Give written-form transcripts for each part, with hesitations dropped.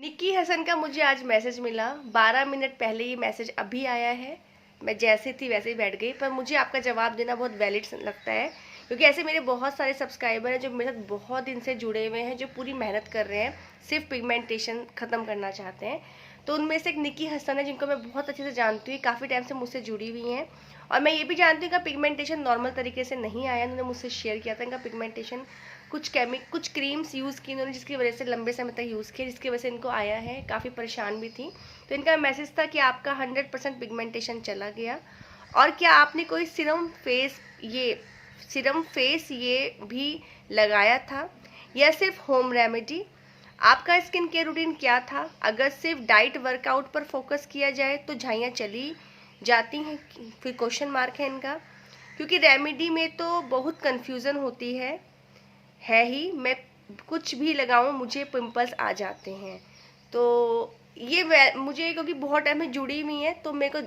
निक्की हसन का मुझे आज मैसेज मिला। 12 मिनट पहले ये मैसेज अभी आया है। मैं जैसे थी वैसे ही बैठ गई, पर मुझे आपका जवाब देना बहुत वैलिड लगता है, क्योंकि ऐसे मेरे बहुत सारे सब्सक्राइबर हैं जो मेरे साथ बहुत दिन से जुड़े हुए हैं, जो पूरी मेहनत कर रहे हैं, सिर्फ पिगमेंटेशन ख़त्म करना चाहते हैं। तो उनमें से एक निक्की हसन है, जिनको मैं बहुत अच्छे से जानती हूँ, काफ़ी टाइम से मुझसे जुड़ी हुई हैं। और मैं ये भी जानती हूँ कि पिगमेंटेशन नॉर्मल तरीके से नहीं आया। उन्होंने मुझसे शेयर किया था इनका पिगमेंटेशन कुछ क्रीम्स यूज़ की इन्होंने, जिसकी वजह से लंबे समय तक यूज़ किया, जिसकी वजह से इनको आया है। काफ़ी परेशान भी थी। तो इनका मैसेज था कि आपका 100% पिगमेंटेशन चला गया। और क्या आपने कोई सीरम फेस ये भी लगाया था, या सिर्फ होम रेमेडी? आपका स्किन केयर रूटीन क्या था? अगर सिर्फ डाइट वर्कआउट पर फोकस किया जाए तो झाइयाँ चली जाती हैं? फिर क्वेश्चन मार्क है इनका, क्योंकि रेमेडी में तो बहुत कंफ्यूजन होती है ही। मैं कुछ भी लगाऊं मुझे पिंपल्स आ जाते हैं। तो ये मुझे, क्योंकि बहुत टाइम में जुड़ी हुई है, तो मेरे को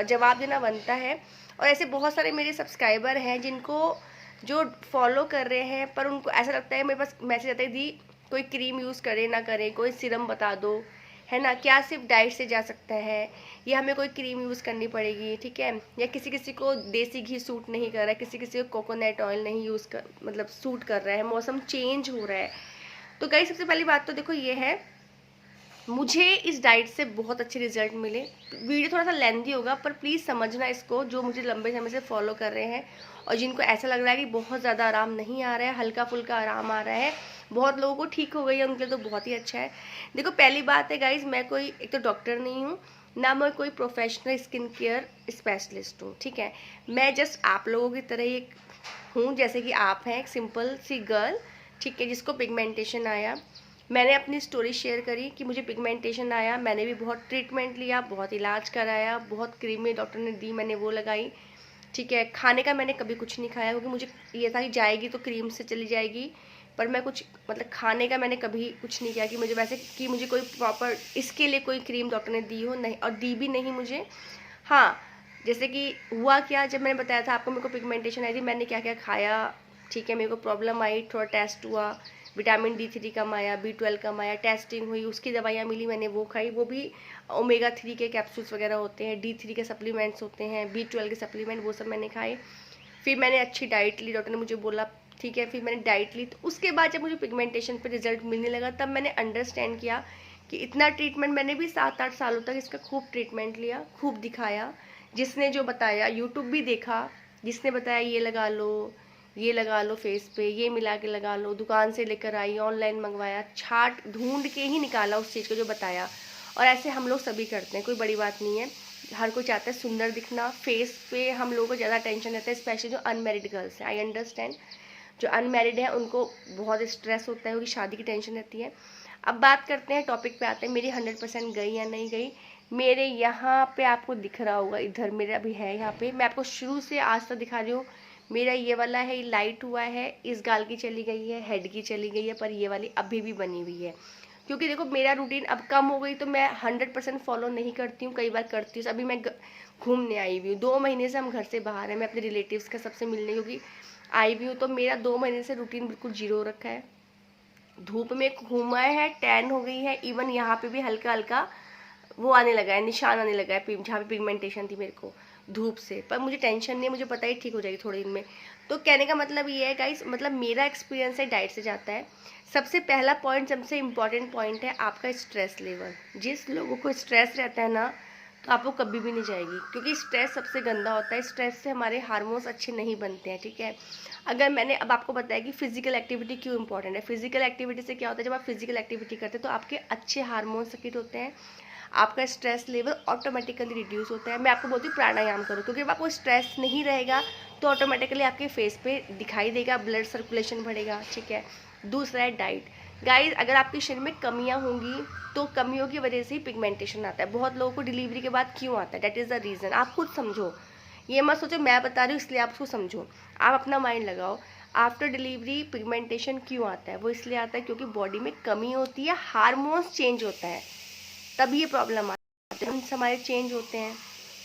जवाब देना बनता है। और ऐसे बहुत सारे मेरे सब्सक्राइबर हैं जिनको जो फॉलो कर रहे हैं, पर उनको ऐसा लगता है, मेरे पास मैसेज आता है, दी कोई क्रीम यूज़ करे ना करे, कोई सिरम बता दो, है ना, क्या सिर्फ डाइट से जा सकता है, या हमें कोई क्रीम यूज़ करनी पड़ेगी, ठीक है, या किसी किसी को देसी घी सूट नहीं कर रहा है, किसी किसी को कोकोनट ऑयल नहीं यूज़ कर मतलब सूट कर रहा है, मौसम चेंज हो रहा है। तो गाइस, सबसे पहली बात तो देखो ये है, मुझे इस डाइट से बहुत अच्छे रिजल्ट मिले। वीडियो थोड़ा सा लेंथी होगा, पर प्लीज़ समझना इसको, जो मुझे लंबे समय से फॉलो कर रहे हैं और जिनको ऐसा लग रहा है कि बहुत ज़्यादा आराम नहीं आ रहा है, हल्का फुल्का आराम आ रहा है, बहुत लोगों को ठीक हो गई है, उनके लिए तो बहुत ही अच्छा है। देखो, पहली बात है गाइज, मैं कोई एक तो डॉक्टर नहीं हूँ, ना मैं कोई प्रोफेशनल स्किन केयर स्पेशलिस्ट हूँ, ठीक है। मैं जस्ट आप लोगों की तरह ही हूँ, जैसे कि आप हैं, एक सिंपल सी गर्ल, ठीक है, जिसको पिगमेंटेशन आया। मैंने अपनी स्टोरी शेयर करी कि मुझे पिगमेंटेशन आया, मैंने भी बहुत ट्रीटमेंट लिया, बहुत इलाज कराया, बहुत क्रीमें डॉक्टर ने दी, मैंने वो लगाई, ठीक है। खाने का मैंने कभी कुछ नहीं खाया, क्योंकि मुझे ये था कि जाएगी तो क्रीम से चली जाएगी, पर मैं कुछ मतलब खाने का मैंने कभी कुछ नहीं किया कि मुझे वैसे कि मुझे कोई प्रॉपर इसके लिए कोई क्रीम डॉक्टर ने दी हो, नहीं, और दी भी नहीं मुझे। हाँ, जैसे कि हुआ क्या, जब मैंने बताया था आपको मेरे को पिगमेंटेशन आई थी, मैंने क्या क्या खाया, ठीक है, मेरे को प्रॉब्लम आई, थोड़ा टेस्ट हुआ, विटामिन D3 कम आया, B12 कम आया, टेस्टिंग हुई, उसकी दवाइयाँ मिली, मैंने वो खाई, वो भी ओमेगा 3 के कैप्सूल्स वगैरह होते हैं, D3 के सप्लीमेंट्स होते हैं, B12 के सप्लीमेंट, वो सब मैंने खाए। फिर मैंने अच्छी डाइट ली, डॉक्टर ने मुझे बोला, ठीक है, फिर मैंने डाइट ली। तो उसके बाद जब मुझे पिगमेंटेशन पे रिजल्ट मिलने लगा, तब मैंने अंडरस्टैंड किया कि इतना ट्रीटमेंट, मैंने भी 7-8 सालों तक इसका खूब ट्रीटमेंट लिया, खूब दिखाया, जिसने जो बताया, यूट्यूब भी देखा, जिसने बताया ये लगा लो फेस पे, ये मिला के लगा लो, दुकान से लेकर आई, ऑनलाइन मंगवाया, छाट ढूंढ के ही निकाला उस चीज़ को जो बताया। और ऐसे हम लोग सभी करते हैं, कोई बड़ी बात नहीं है। हर कोई चाहता है सुंदर दिखना, फेस पे हम लोगों को ज़्यादा टेंशन रहता है, स्पेशली जो अनमेरिड गर्ल्स हैं, आई अंडरस्टैंड। जो अनमेरिड है उनको बहुत स्ट्रेस होता है, उनकी शादी की टेंशन रहती है। अब बात करते हैं, टॉपिक पे आते हैं, मेरी 100% गई या नहीं गई। मेरे यहाँ पे आपको दिख रहा होगा, इधर मेरा भी है, यहाँ पे मैं आपको शुरू से आज तक दिखा रही हूँ। मेरा ये वाला है, ये लाइट हुआ है, इस गाल की चली गई है, हेड की चली गई है, पर ये वाली अभी भी बनी हुई है। क्योंकि देखो, मेरा रूटीन अब कम हो गई, तो मैं 100% फॉलो नहीं करती हूँ, कई बार करती हूँ। अभी मैं घूमने आई हुई हूँ, 2 महीने से हम घर से बाहर हैं, मैं अपने रिलेटिव्स का सबसे मिलने क्योंकि आई भी हूँ, तो मेरा 2 महीने से रूटीन बिल्कुल जीरो रखा है। धूप में घूमा है, टैन हो गई है, इवन यहाँ पे भी हल्का हल्का वो आने लगा है, निशान आने लगा है, जहाँ पे पिगमेंटेशन थी मेरे को धूप से। पर मुझे टेंशन नहीं है, मुझे पता ही ठीक हो जाएगी थोड़े दिन में। तो कहने का मतलब ये है गाइस, मतलब मेरा एक्सपीरियंस है डाइट से जाता है। सबसे पहला पॉइंट, सबसे इम्पॉर्टेंट पॉइंट है आपका स्ट्रेस लेवल। जिस लोगों को स्ट्रेस रहता है ना, तो आपको कभी भी नहीं जाएगी, क्योंकि स्ट्रेस सबसे गंदा होता है। स्ट्रेस से हमारे हार्मोन्स अच्छे नहीं बनते हैं, ठीक है। अगर मैंने अब आपको बताया कि फिजिकल एक्टिविटी क्यों इंपॉर्टेंट है, फिजिकल एक्टिविटी से क्या होता है, जब आप फिजिकल एक्टिविटी करते हैं तो आपके अच्छे हार्मोन्स सर्किट होते हैं, आपका स्ट्रेस लेवल ऑटोमेटिकली रिड्यूस होता है। मैं आपको बोलती हूँ प्राणायाम करो, क्योंकि जब आपको स्ट्रेस नहीं रहेगा तो ऑटोमेटिकली आपके फेस पे दिखाई देगा, ब्लड सर्कुलेशन बढ़ेगा, ठीक है। दूसरा है डाइट। गाइस, अगर आपके शरीर में कमियां होंगी, तो कमियों की वजह से ही पिगमेंटेशन आता है। बहुत लोगों को डिलीवरी के बाद क्यों आता है, दैट इज़ द रीज़न। आप खुद समझो, ये मत सोचो मैं बता रही हूँ इसलिए आप उसको समझो, आप अपना माइंड लगाओ। आफ्टर डिलीवरी पिगमेंटेशन क्यों आता है, वो इसलिए आता है क्योंकि बॉडी में कमी होती है, हार्मोन्स चेंज होता है, तब ये प्रॉब्लम आती है। हमारे चेंज होते हैं,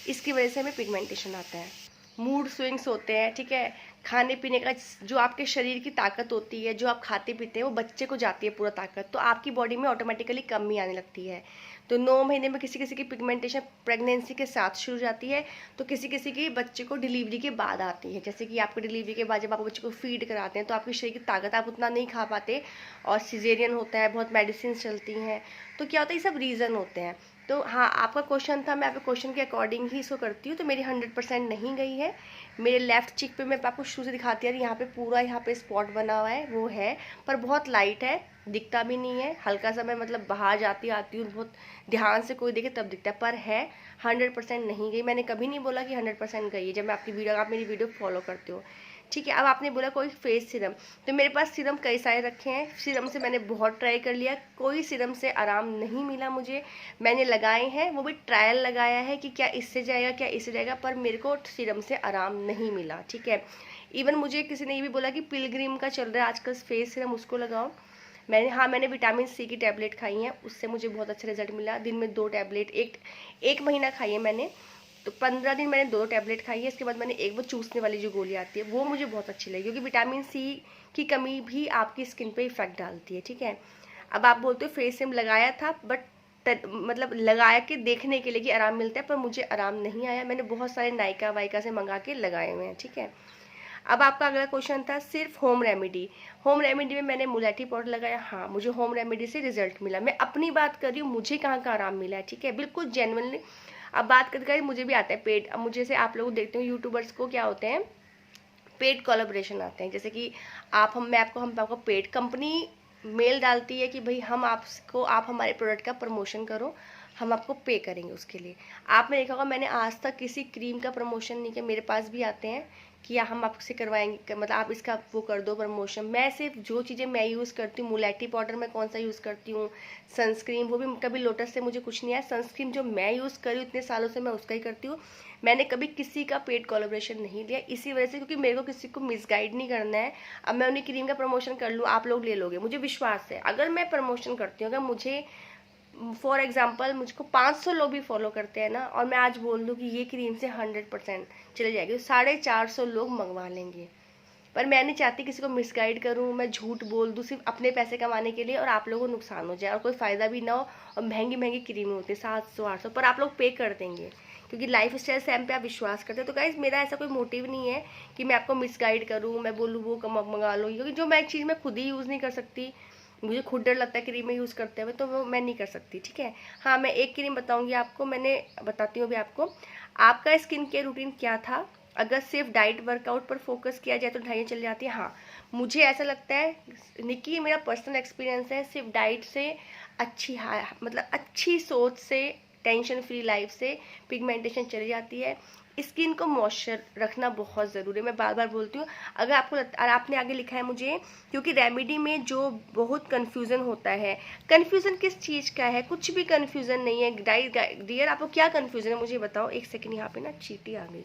इसकी वजह से हमें पिगमेंटेशन आता है। मूड स्विंग्स होते हैं, ठीक है, खाने पीने का जो आपके शरीर की ताकत होती है, जो आप खाते पीते हैं, वो बच्चे को जाती है पूरा ताकत, तो आपकी बॉडी में ऑटोमेटिकली कमी आने लगती है। तो 9 महीने में किसी किसी की पिगमेंटेशन प्रेगनेंसी के साथ शुरू हो जाती है, तो किसी किसी की बच्चे को डिलीवरी के बाद आती है। जैसे कि आपको डिलीवरी के बाद जब आप बच्चे को फीड कराते हैं तो आपके शरीर की ताकत आप उतना नहीं खा पाते, और सिजेरियन होता है, बहुत मेडिसिन चलती हैं, तो क्या होता है, ये सब रीज़न होते हैं। तो हाँ, आपका क्वेश्चन था, मैं आपके क्वेश्चन के अकॉर्डिंग ही इसको करती हूँ। तो मेरी 100% नहीं गई है। मेरे लेफ्ट चिक पे मैं आपको शुरू से दिखाती है, यहाँ पे पूरा यहाँ पे स्पॉट बना हुआ है, वो है, पर बहुत लाइट है, दिखता भी नहीं है, हल्का सा मैं मतलब बाहर जाती आती हूँ, बहुत ध्यान से कोई देखे तब दिखता है, पर है 100% नहीं गई। मैंने कभी नहीं बोला कि 100% गई है, जब मैं आपकी वीडियो, आप मेरी वीडियो फॉलो करते हो, ठीक है। अब आपने बोला कोई फेस सीरम, तो मेरे पास सीरम कई सारे रखे हैं। सीरम से मैंने बहुत ट्राई कर लिया, कोई सीरम से आराम नहीं मिला मुझे। मैंने लगाए हैं, वो भी ट्रायल लगाया है कि क्या इससे जाएगा, क्या इससे जाएगा, पर मेरे को सीरम से आराम नहीं मिला, ठीक है। इवन मुझे किसी ने ये भी बोला कि पिलग्रिम का चल रहा है आजकल फेस सीरम, उसको लगाओ। मैंने विटामिन सी की टैबलेट खाई हैं, उससे मुझे बहुत अच्छा रिजल्ट मिला। दिन में 2 टैबलेट, एक महीना खाई है मैंने, तो 15 दिन मैंने 2 टैबलेट खाई है। इसके बाद मैंने एक वो चूसने वाली जो गोली आती है, वो मुझे बहुत अच्छी लगी, क्योंकि विटामिन सी की कमी भी आपकी स्किन पे इफेक्ट डालती है, ठीक है। अब आप बोलते हो फेस क्रीम लगाया था, बट मतलब लगाया के देखने के लिए कि आराम मिलता है, पर मुझे आराम नहीं आया। मैंने बहुत सारे नायका वाइका से मंगा के लगाए हुए हैं, ठीक है। अब आपका अगला क्वेश्चन था सिर्फ होम रेमेडी। होम रेमेडी में मैंने मुलेठी पाउडर लगाया, हाँ, मुझे होम रेमेडी से रिजल्ट मिला। मैं अपनी बात कर रही हूँ, मुझे कहाँ का आराम मिला है, ठीक है, बिल्कुल जेन्युइनली। अब बात करके मुझे भी आता है पेड, अब मुझे से आप लोग देखते हो यूट्यूबर्स को क्या होते हैं, पेड कोलैबोरेशन आते हैं। जैसे कि हम आपको पेड कंपनी मेल डालती है कि भाई आप हमारे प्रोडक्ट का प्रमोशन करो, हम आपको पे करेंगे उसके लिए। आपने देखा होगा, मैंने आज तक किसी क्रीम का प्रमोशन नहीं किया। मेरे पास भी आते हैं कि हम आपसे करवाएंगे, मतलब आप इसका वो कर दो प्रमोशन। मैं सिर्फ जो चीज़ें मैं यूज़ करती हूँ, मुलेठी पाउडर मैं कौन सा यूज़ करती हूँ, सनस्क्रीन, वो भी कभी लोटस से मुझे कुछ नहीं आया। सनस्क्रीन जो मैं यूज़ करी हूँ इतने सालों से, मैं उसका ही करती हूँ। मैंने कभी किसी का पेड कोलैबोरेशन नहीं लिया, इसी वजह से, क्योंकि मेरे को किसी को मिसगाइड नहीं करना है। अब मैं उन्हीं क्रीम का प्रमोशन कर लूँ, आप लोग ले लोगे, मुझे विश्वास है। अगर मैं प्रमोशन करती हूँ, अगर मुझे फॉर एग्जाम्पल मुझको 500 लोग भी फॉलो करते हैं ना, और मैं आज बोल दूँ कि ये क्रीम से 100% चले जाएगी, तो 450 लोग मंगवा लेंगे। पर मैं नहीं चाहती किसी को मिसगाइड करूँ, मैं झूठ बोल दूँ सिर्फ अपने पैसे कमाने के लिए, और आप लोगों को नुकसान हो जाए और कोई फ़ायदा भी ना हो। और महंगी महंगी क्रीमें होती है 700-800, पर आप लोग पे कर देंगे, क्योंकि लाइफ स्टाइल सैम पे आप विश्वास करते हो। तो गाइज, मेरा ऐसा कोई मोटिव नहीं है कि मैं आपको मिसगाइड करूँ, मैं बोलूँ वो कम मंगा लो, क्योंकि जो मैं एक चीज़ मैं खुद ही यूज़ नहीं कर सकती, मुझे खुद डर लगता है क्रीमें यूज़ करते हुए, तो वो मैं नहीं कर सकती, ठीक है। हाँ, मैं एक क्रीम बताऊंगी आपको, मैंने बताती हूँ अभी आपको। आपका स्किन केयर रूटीन क्या था? अगर सिर्फ डाइट वर्कआउट पर फोकस किया जाए तो ढाई चल जाती है। हाँ, मुझे ऐसा लगता है निकी, मेरा पर्सनल एक्सपीरियंस है, सिर्फ डाइट से मतलब अच्छी सोच से, टेंशन फ्री लाइफ से पिगमेंटेशन चली जाती है। स्किन को मॉइस्चर रखना बहुत ज़रूरी है, मैं बार बार बोलती हूँ। अगर आपको और आपने आगे लिखा है मुझे, क्योंकि रेमेडी में जो बहुत कन्फ्यूज़न होता है। कन्फ्यूज़न किस चीज़ का है? कुछ भी कन्फ्यूज़न नहीं है डियर, आपको क्या कन्फ्यूज़न है मुझे बताओ। एक सेकंड, यहाँ पे ना चींटी आ गई।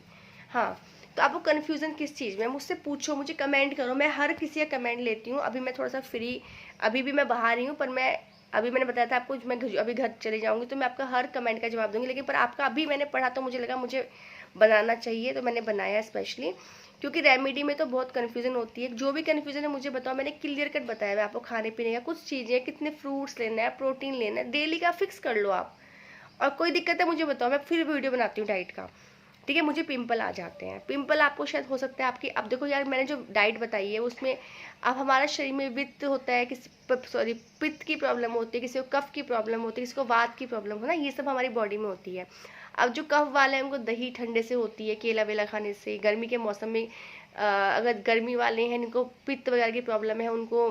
हाँ, तो आपको कन्फ्यूज़न किस चीज़ में, मुझसे पूछो, मुझे कमेंट करो, मैं हर किसी का कमेंट लेती हूँ। अभी मैं थोड़ा सा फ्री, अभी भी मैं बाहर ही हूँ, पर मैं अभी मैंने बताया था आपको, मैं अभी घर चले जाऊँगी तो मैं आपका हर कमेंट का जवाब दूँगी। लेकिन पर आपका अभी मैंने पढ़ा तो मुझे लगा मुझे बनाना चाहिए, तो मैंने बनाया स्पेशली, क्योंकि रेमेडी में तो बहुत कन्फ्यूज़न होती है। जो भी कन्फ्यूज़न है मुझे बताओ, मैंने क्लियर कट बताया है आपको। खाने पीने का कुछ चीज़ें, कितने फ्रूट्स लेना है, प्रोटीन लेना है, डेली का फिक्स कर लो आप। और कोई दिक्कत है मुझे बताओ, मैं फिर वीडियो बनाती हूँ डाइट का, ठीक है। मुझे पिंपल आ जाते हैं, पिंपल आपको शायद हो सकता है आपकी। अब देखो यार, मैंने जो डाइट बताई है उसमें अब हमारा शरीर में वित्त होता है, पित्त की प्रॉब्लम होती है, किसी को कफ की प्रॉब्लम होती है, किसी को वात की प्रॉब्लम हो ना, ये सब हमारी बॉडी में होती है। अब जो कफ वाले हैं उनको दही ठंडे से होती है, केला वेला खाने से। गर्मी के मौसम में अगर गर्मी वाले हैं, इनको पित्त वगैरह की प्रॉब्लम है, उनको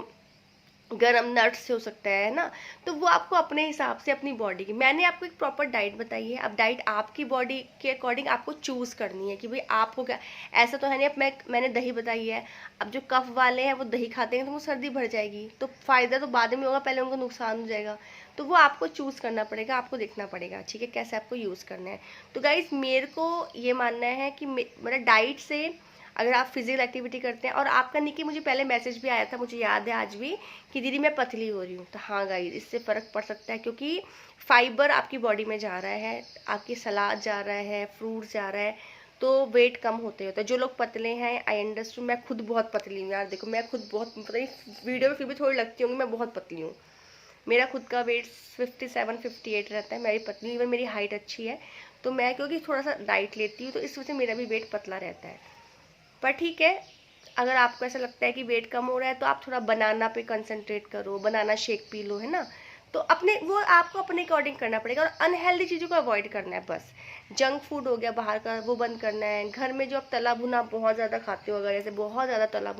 गरम नट्स से हो सकता है ना। तो वो आपको अपने हिसाब से अपनी बॉडी की, मैंने आपको एक प्रॉपर डाइट बताई है। अब डाइट आपकी बॉडी के अकॉर्डिंग आपको चूज़ करनी है कि भाई आपको क्या। ऐसा तो है नहीं, अब मैंने दही बताई है, अब जो कफ वाले हैं वो दही खाते हैं तो वो सर्दी बढ़ जाएगी, तो फ़ायदा तो बाद में होगा, पहले उनको नुकसान हो जाएगा। तो वो आपको चूज़ करना पड़ेगा, आपको देखना पड़ेगा, ठीक है, कैसे आपको यूज़ करना है। तो गाइज, मेरे को ये मानना है कि मेरा डाइट से, अगर आप फिजिकल एक्टिविटी करते हैं, और आपका निकी मुझे पहले मैसेज भी आया था, मुझे याद है आज भी, कि दीदी मैं पतली हो रही हूँ। तो हाँ गाइस, इससे फ़र्क पड़ सकता है, क्योंकि फाइबर आपकी बॉडी में जा रहा है, आपकी सलाद जा रहा है, फ्रूट जा रहा है, तो वेट कम होते होता है। जो लोग पतले हैं, आई अंडरस्टूड, मैं खुद बहुत पतली हूँ यार, देखो मैं खुद बहुत, पता नहीं वीडियो में फिर भी थोड़ी लगती होंगी, मैं बहुत पतली हूँ। मेरा खुद का वेट 57-58 रहता है, मेरी पतली, इवन मेरी हाइट अच्छी है। तो मैं क्योंकि थोड़ा सा डाइट लेती हूँ तो इस वजह से मेरा भी वेट पतला रहता है। पर ठीक है, अगर आपको ऐसा लगता है कि वेट कम हो रहा है तो आप थोड़ा बनाना पे कंसंट्रेट करो, बनाना शेक पी लो, है ना। तो अपने वो आपको अपने अकॉर्डिंग करना पड़ेगा, और अनहेल्दी चीज़ों को अवॉइड करना है बस। जंक फूड हो गया बाहर का, वो बंद करना है। घर में जो आप तला भुना बहुत ज़्यादा खाते हो, अगर ऐसे बहुत ज़्यादा तला